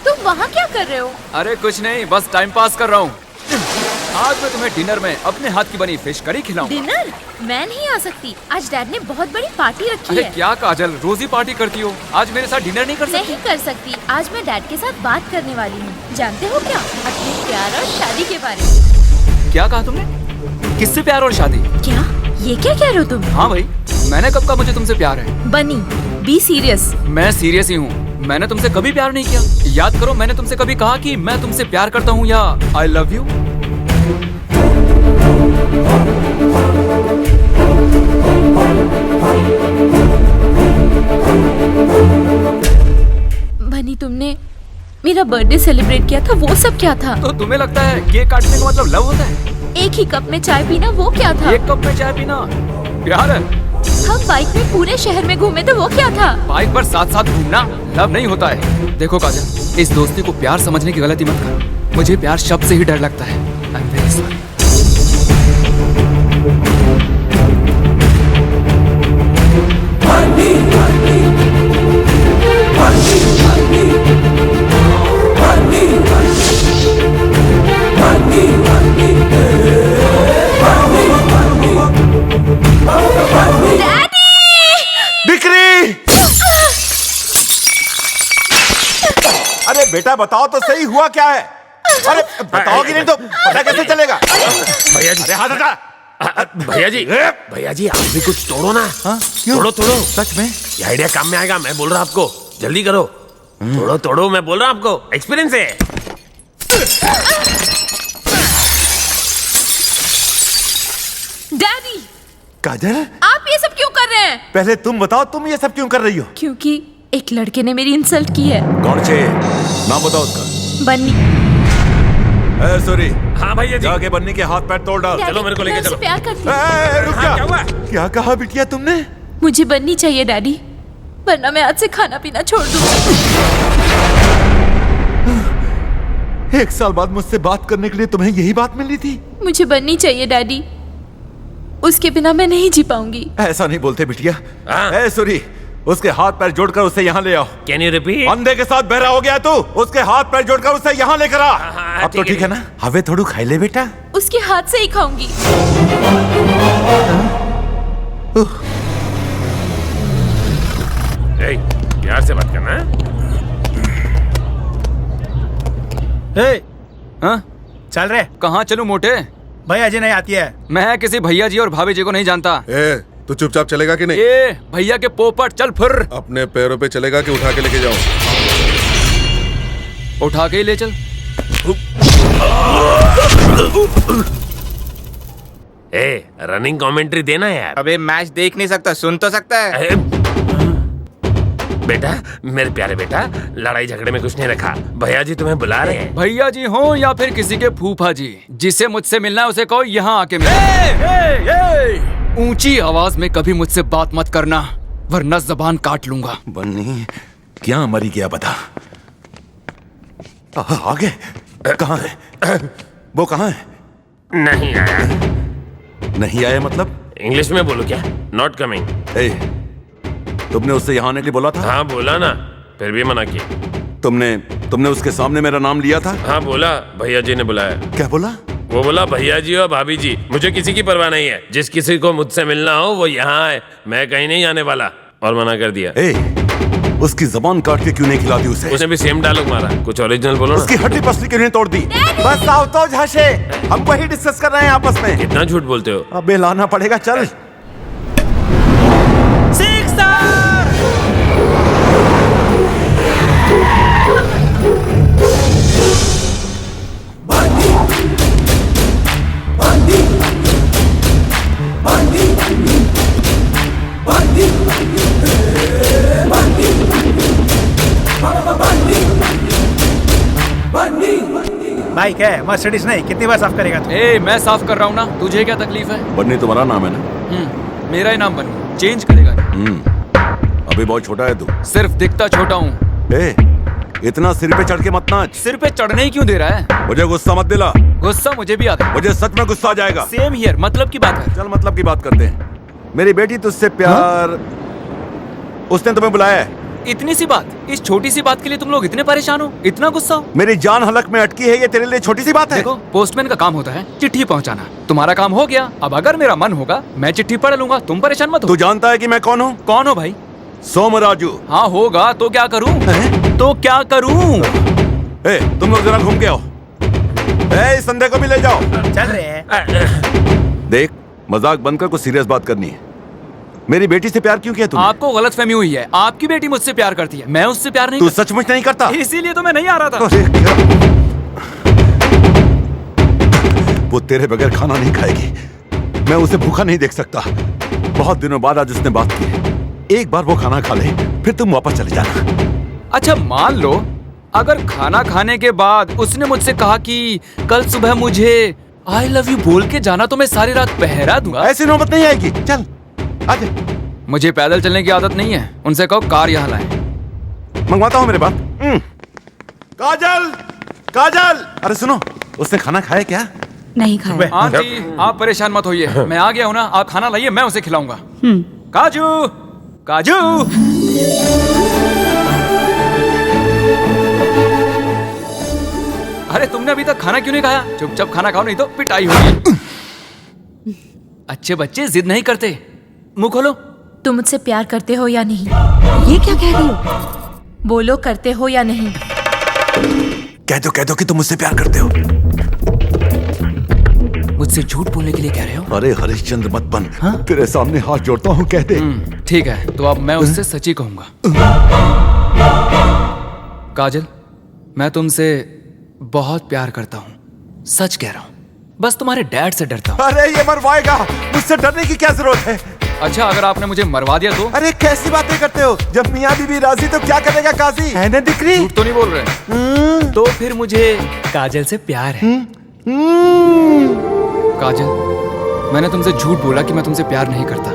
तुम वहाँ क्या कर रहे हो? अरे कुछ नहीं, बस टाइम पास कर रहा हूँ। आज मैं तुम्हें डिनर में अपने हाथ की बनी फिश करी खिलाऊंगा। डिनर? मैं नहीं आ सकती। आज डैड ने बहुत बड़ी पार्टी रखी अरे है। क्या काजल, रोज ही पार्टी करती हो, आज मेरे साथ डिनर नहीं कर सकती? नहीं कर सकती। आज मैं डैड के साथ बात करने वाली हूँ। जानते हो क्या? अपने प्यार और शादी के बारे में। क्या कहा तुमने? किससे प्यार और शादी? क्या? ये क्या कह रहे हो तुम? हाँ भाई, मैंने कब कहा मुझे तुमसे प्यार है? बनी, बी सीरियस। मैं सीरियस ही हूँ। मैंने तुमसे कभी प्यार नहीं किया। याद करो, मैंने तुमसे कभी कहा कि मैं तुमसे प्यार करता हूँ या आई लव यू? बनी, तुमने मेरा बर्थडे सेलिब्रेट किया था, वो सब क्या था? तो तुम्हें लगता है केक काटने का मतलब लव होता है? एक ही कप में चाय पीना, वो क्या था? एक कप में चाय पीना प्यार है? हम बाइक में पूरे शहर में घूमे थे, वो क्या था? बाइक पर साथ साथ घूमना लव नहीं होता है। देखो काजल, इस दोस्ती को प्यार समझने की गलती मत कर। मुझे प्यार शब्द से ही डर लगता है। आई एम वेरी सॉरी। अरे बेटा बताओ तो सही, हुआ क्या है? अरे बताओगी नहीं तो पता कैसे चलेगा? भैया जी, अरे हाथ हटा। भैया जी आप भी कुछ तोड़ो ना। हाँ? क्यों? तोड़ो सच में? ये आइडिया काम में आएगा, मैं बोल रहा आपको, जल्दी करो। तोड़ो मैं बोल रहा हूँ आपको, एक्सपीरियंस है। डैडी, काजल, आप ये सब क्यों कर रहे हैं? पहले तुम बताओ, तुम ये सब क्यों कर रही हो? क्योंकि एक लड़के ने मेरी इंसल्ट की है। कौन से? नाम बताओ उसका। बन्नी। सॉरी। हाँ भैया जी, जाके बन्नी के हाथ पैर तोड़ डाल। चलो मेरे को लेके मैं उससे चलो। प्यार करती हूँ। रुक हाँ, क्या हुआ? जा। क्या कहा बिटिया तुमने? मुझे बन्नी चाहिए डैडी, वरना मैं आज से खाना पीना छोड़ दूंगी। 1 साल बाद मुझसे बात करने के लिए तुम्हें यही बात मिलनी थी? मुझे बन्नी चाहिए डैडी, उसके बिना मैं नहीं जी पाऊंगी। ऐसा नहीं बोलते बिटिया। हाँ। सॉरी, उसके हाथ पैर जोड़कर उसे यहाँ ले आओ। Can you repeat? अंधे के साथ बहरा हो गया तू, उसके हाथ पैर जोड़कर उसे यहाँ लेकर आ। हाँ, अब तो ठीक है ना? हवे थोड़ू खाई ले बेटा। उसके हाथ से ही खाऊंगी। प्यार से बात करना। हाँ? चल रहे? कहाँ चलूं मोटे? भैया जी नहीं आती है। मैं किसी भैया जी और भाभी जी को नहीं जानता। ए, तू चुपचाप चलेगा कि नहीं? ए भैया के पोपट, चल फिर। अपने पैरों पे चलेगा कि उठा के लेके जाऊं? उठा के ही ले चल। रनिंग कमेंट्री देना यार। अबे मैच देख नहीं सकता, सुन तो सकता है। बेटा, मेरे प्यारे बेटा, लड़ाई झगड़े में कुछ नहीं रखा। भैया जी तुम्हें बुला रहे हैं। भैया जी हो या फिर किसी के फूफा जी, जिसे मुझसे मिलना है उसे कहो यहाँ आके मिल। ऊंची आवाज में कभी मुझसे बात मत करना, वरना जबान काट लूंगा। बन्नी क्या मरी गया बता। आगे कहाँ है? वो कहाँ है? नहीं आया। नहीं आया मतलब? इंग्लिश में बोलो क्या? Not coming. तुमने उससे यहाँ आने के लिए बोला था? हाँ बोला ना, फिर भी मना किया। तुमने उसके सामने मेरा नाम लिया था? हाँ बोला, भैया जी ने बुलाया। क्या बोला? वो बोला भैया जी और भाभी जी, मुझे किसी की परवाह नहीं है, जिस किसी को मुझसे मिलना हो वो यहाँ आए, मैं कहीं नहीं आने वाला। और मना कर दिया। उसकी जबान काट के क्यों नहीं खिलाती उसे? उसने भी सेम डायलॉग मारा। कुछ ओरिजिनल बोलो ना। उसकी हड्डी पसली क्यों नहीं तोड़ दी? बस आओ तो झांसे, हम वही डिस्कस कर रहे हैं आपस में। कितना झूठ बोलते हो? अबे लाना पड़ेगा, चल। बाइक है, मर्सिडीज नहीं। कितनी बार साफ करेगा तू? मैं साफ कर रहा हूँ ना, तुझे क्या तकलीफ है? बन्नी तुम्हारा नाम है ना? मेरा ही नाम बन्नी, चेंज करेगा? अभी बहुत छोटा है तू। सिर्फ दिखता छोटा हूँ। इतना सिर पे चढ़ के मत नाच। सिर पे चढ़ने ही क्यों दे रहा है? मुझे गुस्सा मत दिला। गुस्सा मुझे भी आता है। मुझे सच में गुस्सा आ जाएगा। सेम हियर, मतलब की बात कर। चल मतलब की बात करते हैं। मेरी बेटी तुझसे प्यार, उसने तुम्हें बुलाया है। इतनी सी बात, इस छोटी सी बात के लिए तुम लोग इतने परेशान हो, इतना गुस्सा हो? मेरी जान हलक में अटकी है, ये तेरे लिए छोटी सी बात है? देखो, पोस्टमैन का काम होता है चिट्ठी पहुंचाना। तुम्हारा काम हो गया। अब अगर मेरा मन होगा मैं चिट्ठी पढ़ लूंगा, तुम परेशान मत हो। तू जानता है कि मैं कौन हूँ? कौन हो भाई? सोमराजू। हाँ होगा तो क्या करूं? तो क्या करूं? ए, तुम लोग जरा घूम के आओ। ए, इस संध्या को भी ले जाओ। चल रहे हैं। देख, मजाक बंद कर, कुछ सीरियस बात करनी है। मेरी बेटी से प्यार क्यों किया तूने? आपको गलतफहमी हुई है। आपकी बेटी मुझसे प्यार करती है, मैं उससे प्यार नहीं तू सचमुच नहीं करता? इसीलिए तो मैं नहीं आ रहा था। अरे क्या? वो तेरे बगैर खाना नहीं खाएगी। मैं उसे भूखा नहीं देख सकता। बहुत दिनों बाद आज उसने बात की है। एक बार वो खाना खा ले, फिर तुम वापस चले जाना। अच्छा मान लो अगर खाना खाने के बाद उसने मुझसे कहा कि कल सुबह मुझे आई लव यू बोल के जाना, तो मैं सारी रात पहरा दूंगा। ऐसी नौबत नहीं आएगी। चल आजा। मुझे पैदल चलने की आदत नहीं है। उनसे कहो कार यहाँ लाएं। मंगवाता हूँ मेरे बाप। काजल, काजल, अरे सुनो, उसने खाना खाया क्या? नहीं खाया। आंटी आप परेशान मत होइए, मैं आ गया हूँ ना। आप खाना लाइए, मैं उसे खिलाऊंगा। काजू, काजू। अरे तुमने अभी तक खाना क्यों नहीं खाया? चुपचाप खाना खाओ, नहीं तो पिटाई होगी। अच्छे बच्चे जिद नहीं करते। मुंह खोलो। तुम मुझसे प्यार करते हो या नहीं? ये क्या कह रही हो? बोलो, करते हो या नहीं? कह दो कि तुम मुझसे प्यार करते हो। मुझसे झूठ बोलने के लिए कह रहे हो? अरे हरिश्चंद्र मत बन। तेरे सामने हाथ जोड़ता हूँ, कह दे। ठीक है, तो अब मैं उससे सच ही कहूंगा। काजल, मैं तुमसे बहुत प्यार करता हूँ, सच कह रहा हूँ। बस तुम्हारे डैड से डरता हूँ। अरे ये मरवाएगा, मुझसे डरने की क्या जरूरत है? अच्छा अगर आपने मुझे मरवा दिया तो? अरे कैसी बातें करते हो? जब मियाँ बीवी राजी तो क्या करेगा काजी? है ना दिक्री? झूठ तो नहीं बोल रहे? तो फिर मुझे काजल से प्यार है। काजल, मैंने तुमसे झूठ बोला कि मैं तुमसे प्यार नहीं करता।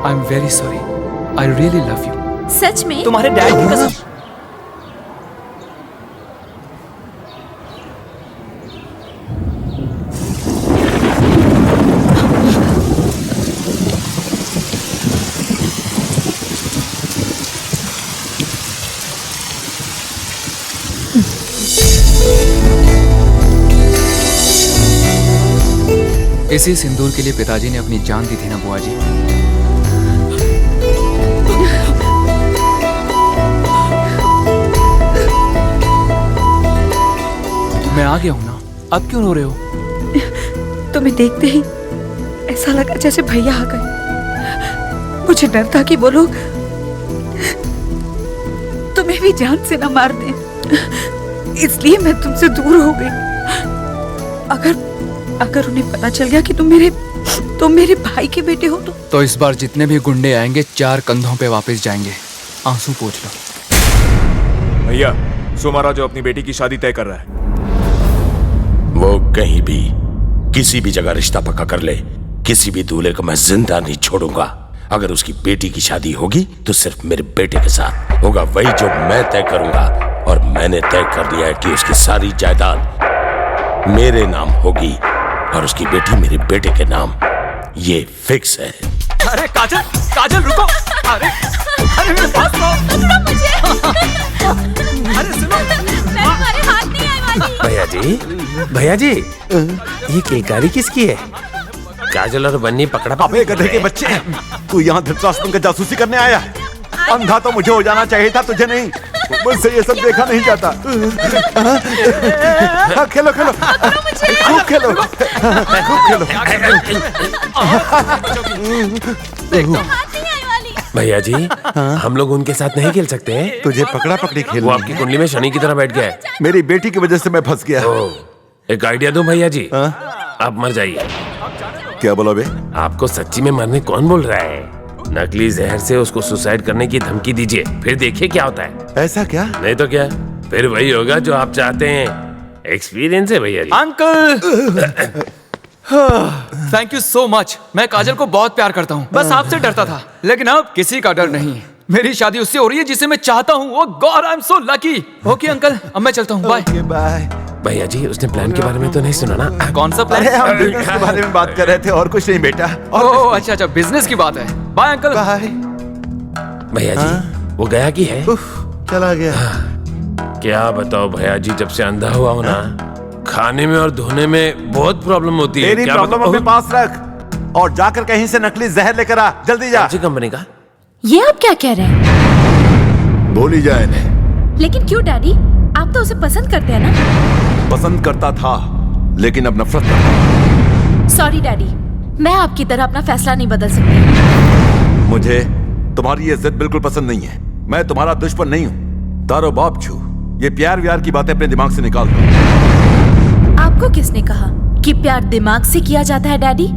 I am very sorry. I really love you. सच में? तुम्हारे डैड की कसम। इसी सिंदूर के लिए पिताजी ने अपनी जान दी थी ना बुआ जी। मैं आ गया हूं ना, अब क्यों रो रहे हो? तुम्हें देखते ही ऐसा लगा जैसे भैया आ गए। मुझे डर था कि वो लोग तुम्हें भी जान से न मार दें, इसलिए मैं तुमसे दूर हो गई। अगर उन्हें पता चल गया कि तुम मेरे भाई के बेटे हो तो इस बार जितने भी गुंडे आएंगे 4 कंधों पे वापस जाएंगे। आंसू पोंछ लो। भैया, सोमाराजू अपनी बेटी की शादी तय कर रहा है। वो कहीं भी किसी भी जगह रिश्ता पक्का कर ले, किसी भी दूल्हे को मैं जिंदा नहीं छोड़ूंगा। अगर उसकी बेटी की शादी होगी तो सिर्फ मेरे बेटे के साथ होगा, वही जो मैं तय करूंगा। और मैंने तय कर लिया है कि उसकी सारी जायदाद मेरे नाम होगी और उसकी बेटी मेरे बेटे के नाम। ये फिक्स है। अरे काजल, काजल रुको। अरे मेरे पास आओ। अरे सुनो, मैं तुम्हारे हाथ नहीं आने वाली। भैया जी, ये केकारी किसकी है? काजल और बन्नी पकड़ा। अबे गधे के बच्चे, तू यहाँ धृतराष्ट्र का जासूसी करने आया है? अंधा तो मुझे हो जाना चाहिए था, तुझे नहीं। मुझसे ये सब देखा नहीं जाता। खेलो खेलो, खूब खेलो, खूब खेलो। भैया जी, हम लोग उनके साथ नहीं खेल सकते हैं। तुझे पकड़ा पकड़ी खेल। वो आपकी कुंडली में शनि की तरह बैठ गया है। मेरी बेटी की वजह से मैं फंस गया। एक आइडिया दूं भैया जी? आप मर जाइए। क्या बोला बे? आपको सच्ची में मरने कौन बोल रहा है? नकली जहर से उसको सुसाइड करने की धमकी दीजिए, फिर देखिए क्या होता है। ऐसा क्या? नहीं तो क्या, फिर वही होगा जो आप चाहते हैं। एक्सपीरियंस है भैया जी। Uncle thank you so much. मैं काजल को बहुत प्यार करता हूँ, बस आपसे डरता था, लेकिन अब किसी का डर नहीं। मेरी शादी उससे हो रही है जिसे मैं चाहता हूँ। Oh God, I am so lucky. Okay uncle, अब मैं चलता हूँ। Bye bye. भैया जी, उसने प्लान के बारे में तो नहीं सुना ना? कौन सा प्लान? अरे हम बिजनेस के बारे में बात कर रहे थे और कुछ नहीं बेटा। ओह अच्छा, बिजनेस की बात है। Bye uncle. बाय। भैया जी, वो गया कि है? चला गया। क्या बताओ भैया जी, जब से अंधा हुआ हूं ना, खाने में और धोने में बहुत प्रॉब्लम होती है। तेरी क्या प्रॉब्लम बताऊं? अपने पास रख और जाकर कहीं से नकली जहर लेकर आ, जल्दी जा। कौन सी कंपनी का? ये आप क्या कह रहे हैं? बोली जाए इन्हें। लेकिन क्यों डैडी? आप तो उसे पसंद करते हैं ना? पसंद करता था लेकिन अब नफरत करता हूं। सॉरी डैडी, मैं आपकी तरह अपना फैसला नहीं बदल सकती। मुझे तुम्हारी ये जिद बिल्कुल पसंद नहीं है। मैं तुम्हारा दुश्मन नहीं हूँ। तारो बाप छू, ये प्यार व्यार की बातें अपने दिमाग से निकाल दो। आपको किसने कहा कि प्यार दिमाग से किया जाता है डैडी?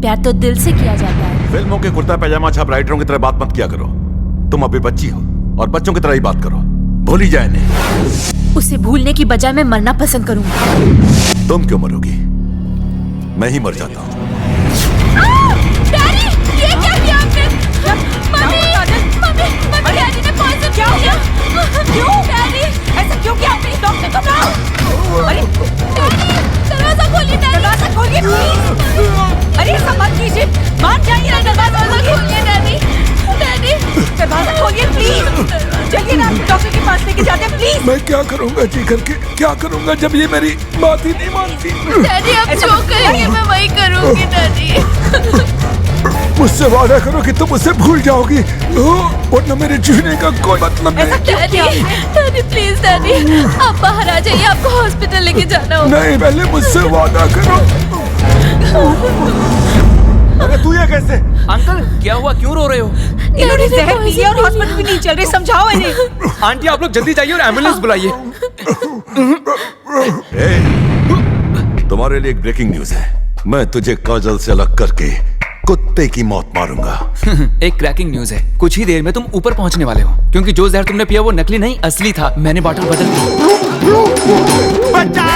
प्यार तो दिल से किया जाता है। फिल्मों के कुर्ता पैजामा छाप राइटरों की तरह बात मत किया करो। तुम अभी बच्ची हो और बच्चों की तरह ही बात करो। भूली जाए नहीं। उसे भूलने की बजाय मैं मरना पसंद करूंगा। तुम क्यों मरोगी? मैं ही मर जाता हूँ। डैडी, ये क्या किया आपने? मम्मी, डैडी ने पॉइजन किया। क्यों डैडी? ऐसा क्यों किया आपने? डॉक्टर को बुलाओ। अरे डैडी, दरवाजा खोलिए डैडी। दरवाजा खोलिए प्लीज। अरे ऐसा मत कीजिए, मान जाइए। दरवाजा खोलिए डैडी। डैडी, दरवाजा खोलिए प्लीज। चलिए ना, डॉक्टर के पास लेके जाते हैं प्लीज। मैं क्या करूंगा जी करके, क्या करूंगा जब ये मेरी बात ही नहीं मानती। डैडी, आप जो करेंगे मैं वही करूंगी डैडी। मुझसे वादा करो कि तुम उसे भूल जाओगी, वरना मेरे जीने का कोई मतलब नहीं। डैडी प्लीज डैडी, आप बाहर आ जाइए, आपको हॉस्पिटल लेके जाना होगा। नहीं, पहले मुझसे वादा करो। अरे तू ये कैसे? अंकल क्या हुआ, क्यों रो रहे हो? इन्होंने जहर पी लिया और हॉस्पिटल भी नहीं चल रही, समझाओ इन्हें। आंटी आप लोग जल्दी जाइए और एम्बुलेंस बुलाइए। तुम्हारे लिए एक ब्रेकिंग न्यूज है। मैं तुझे काजल से अलग करके कुत्ते की मौत मारूंगा। एक क्रैकिंग न्यूज है, कुछ ही देर में तुम ऊपर पहुंचने वाले हो, क्योंकि जो जहर तुमने पिया वो नकली नहीं असली था। मैंने बॉटल बदल दी। बचा!